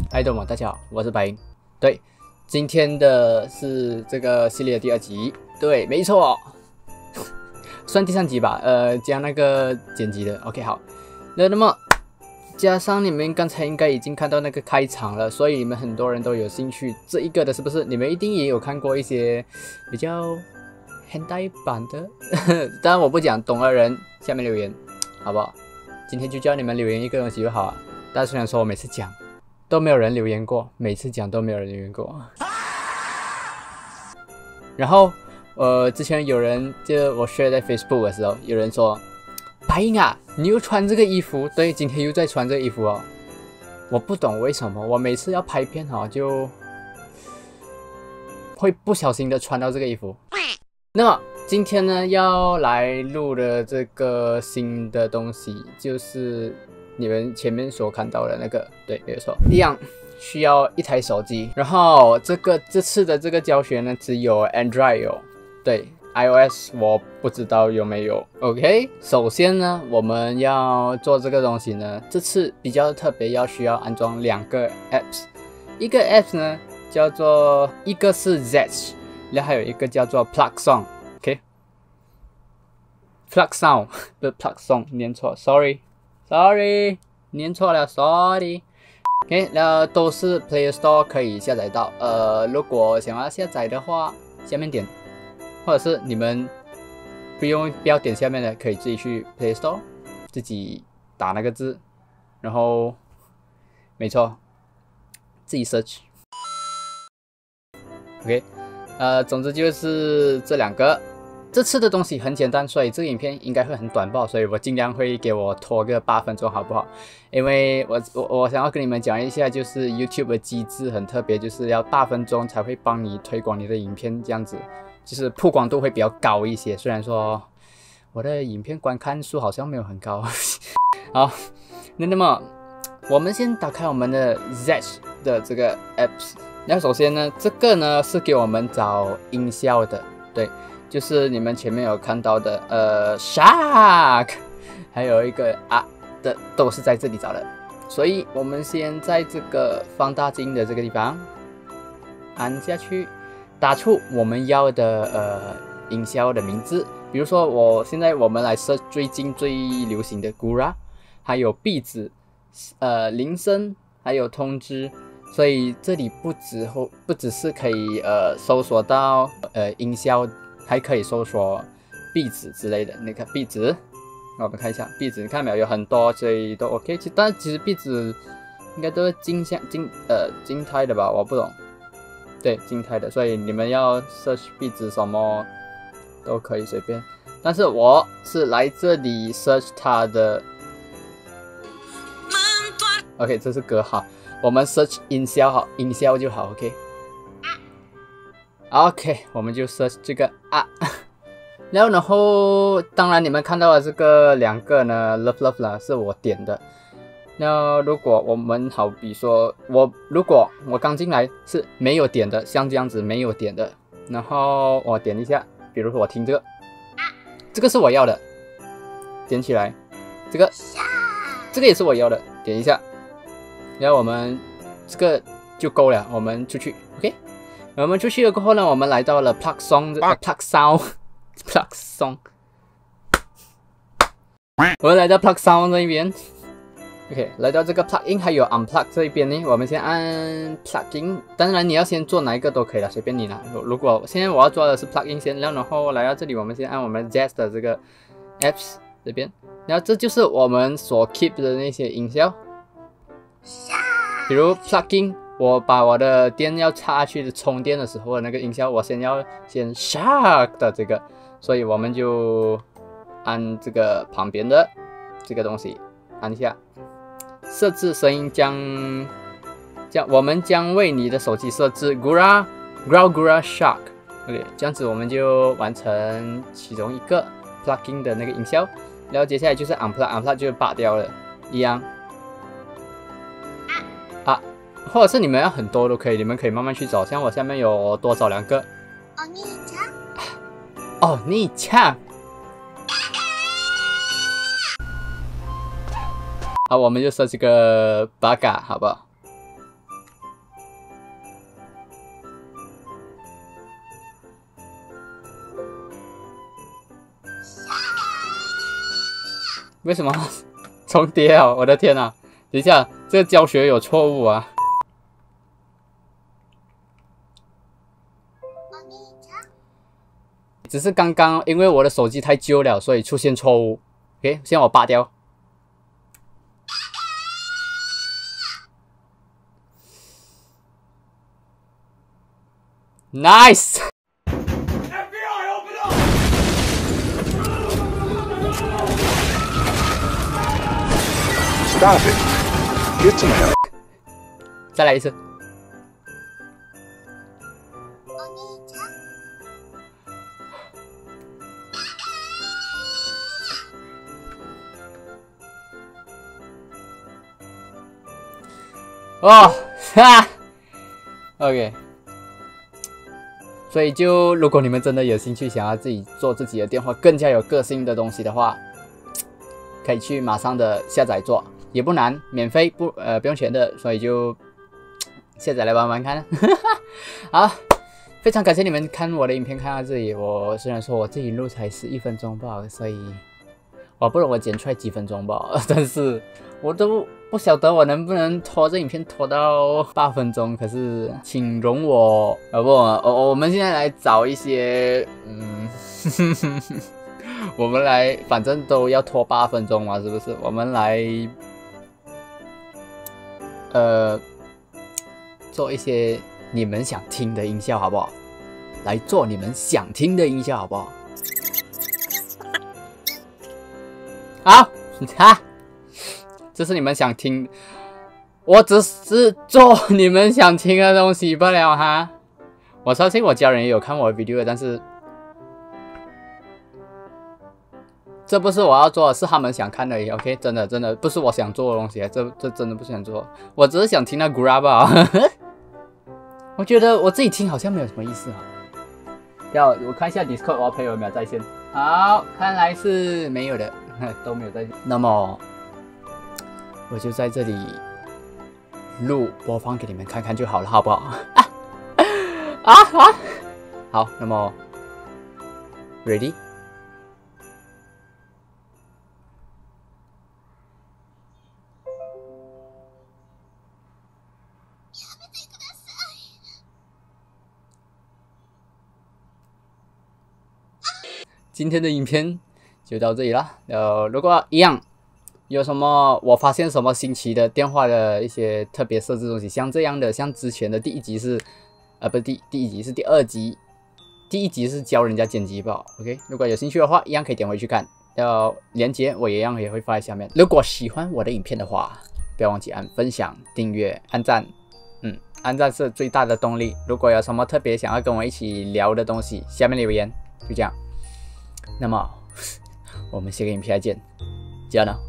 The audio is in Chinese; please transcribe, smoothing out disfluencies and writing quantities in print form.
嗨，懂吗？大家好，我是白银。对，今天的是这个系列的第2集。对，没错，算第3集吧。加那个剪辑的。OK， 好。那么加上你们刚才应该已经看到那个开场了，所以你们很多人都有兴趣这一个的，是不是？你们一定也有看过一些比较现代版的，当然我不讲，懂的人下面留言，好不好？今天就叫你们留言一个东西就好了。但虽然说我每次讲都没有人留言过，每次讲都没有人留言过。然后之前有人就我 share 在 Facebook 的时候，有人说白银啊，你又穿这个衣服，对，今天又在穿这个衣服哦。我不懂为什么，我每次要拍片就会不小心的穿到这个衣服。那么今天呢，要来录的这个新的东西，就是你们前面所看到的那个，对，没有错，一样需要一台手机。然后这次的这个教学呢，只有 Android 有，对 ，iOS 我不知道有没有。OK， 首先呢，我们要做这个东西呢，这次比较特别，需要安装2个 apps， 一个 apps 呢叫做一个是 Zedge， 然后还有一个叫做 PlugSong。OK，PlugSound 不是 PlugSong， 念错 ，sorry， 念错了 ，sorry。OK， 那都是 Play Store 可以下载到。如果想要下载的话，下面点，或者是你们不要点下面的，可以自己去 Play Store 自己打那个字，然后没错，自己 search。OK， 总之就是这2个。这次的东西很简单，所以这个影片应该会很短爆，所以我尽量会给我拖个8分钟，好不好？因为我想要跟你们讲一下，就是 YouTube 的机制很特别，就是要8分钟才会帮你推广你的影片，这样子就是曝光度会比较高一些。虽然说我的影片观看数好像没有很高。好，那么我们先打开我们的 Zedge 的这个 apps。那首先呢，这个呢是给我们找音效的，对。就是你们前面有看到的Shark， 还有一个的都是在这里找的，所以我们先在这个放大镜的这个地方按下去，打出我们要的音效的名字，比如说我们来 search 最近最流行的 Gura， 还有壁纸，铃声，还有通知。所以这里不只是可以搜索到音效。还可以搜索壁纸之类的，那个壁纸，我们看一下壁纸，你看没有？有很多，所以都 OK。但其实壁纸应该都是静态的吧？我不懂。对，静态的，所以你们要 search 壁纸什么都可以随便。但是我是来这里 search 它的 ，OK， 这是歌好，我们 search 音效好，音效就好 OK。OK， 我们就 search 这个然后当然你们看到的这个2个呢 ，love 啦，是我点的。那如果我们好比说如果我刚进来是没有点的，像这样子没有点的，然后我点一下，比如说我听这个是我要的，点起来，这个也是我要的，点一下，然后我们这个就够了，我们出去 ，OK。我们出去了过后呢，我们来到了 PlugSound， 我们来到 PlugSound 这一边 ，OK， 来到这个 Plugin 还有 Unplug 这一边呢，我们先按 Plugin， 当然你要先做哪一个都可以了，随便你啦。如果现在我要做的是 Plugin 先，然后来到这里，我们先按我们 Zedge 的这个 Apps 这边，然后这就是我们所 keep 的那些音效，比如 Plugin。我把我的电要插去充电的时候的那个音效，我先 Shark 的这个，所以我们就按这个旁边的这个东西按一下，设置声音我们将为你的手机设置 Gura Shark， OK， 这样子我们就完成其中一个 plugin 的那个音效，然后接下来就是 unplug 就拔掉了，一样。或者是你们要很多都可以，你们可以慢慢去找。像我下面有多找2个。你抢。好，我们就设这个 Baga， 好不好？为什么重叠啊？我的天啊！等一下，这个教学有错误啊！只是刚刚因为我的手机太旧了，所以出现错误。OK， 现在我拔掉。Nice。 Stop it. Get some help. 再来一次。哦，哈 ，OK。所以就如果你们真的有兴趣想要自己做自己的电话更加有个性的东西的话，可以去马上的下载做，也不难，免费不用钱的，所以就下载来玩玩看。好，非常感谢你们看我的影片看到这里。我虽然说我自己录才11分钟吧，所以我不知道我剪出来几分钟吧，但是我都不晓得我能不能拖这影片拖到8分钟。可是请容我，我们现在来找一些，我们来，反正都要拖8分钟嘛，是不是？我们来，做一些你们想听的音效，好不好？来做你们想听的音效，好不好？好，哈，这是你们想听，我只是做你们想听的东西罢了哈。我相信我家人也有看我的 video， 但是这不是我要做的，是他们想看而已。OK， 真的不是我想做的东西，这真的不是想做，我只是想听那 grab。我觉得我自己听好像没有什么意思啊。我看一下 Discord， 我朋友有没有在线。好，看来是没有的，都没有在线。那么我就在这里录播放给你们看看就好了，好不好？好，那么 ready？今天的影片就到这里啦。如果一样有什么我发现什么新奇的电话的一些特别设置东西，像这样的，像之前的第一集是，不是第一集是第2集，第1集是教人家剪辑吧。OK， 如果有兴趣的话，一样可以点回去看。连接我一样也会放在下面。如果喜欢我的影片的话，不要忘记按分享、订阅、按赞。按赞是最大的动力。如果有什么特别想要跟我一起聊的东西，下面留言。就这样。那么我们下个影片再见，加油！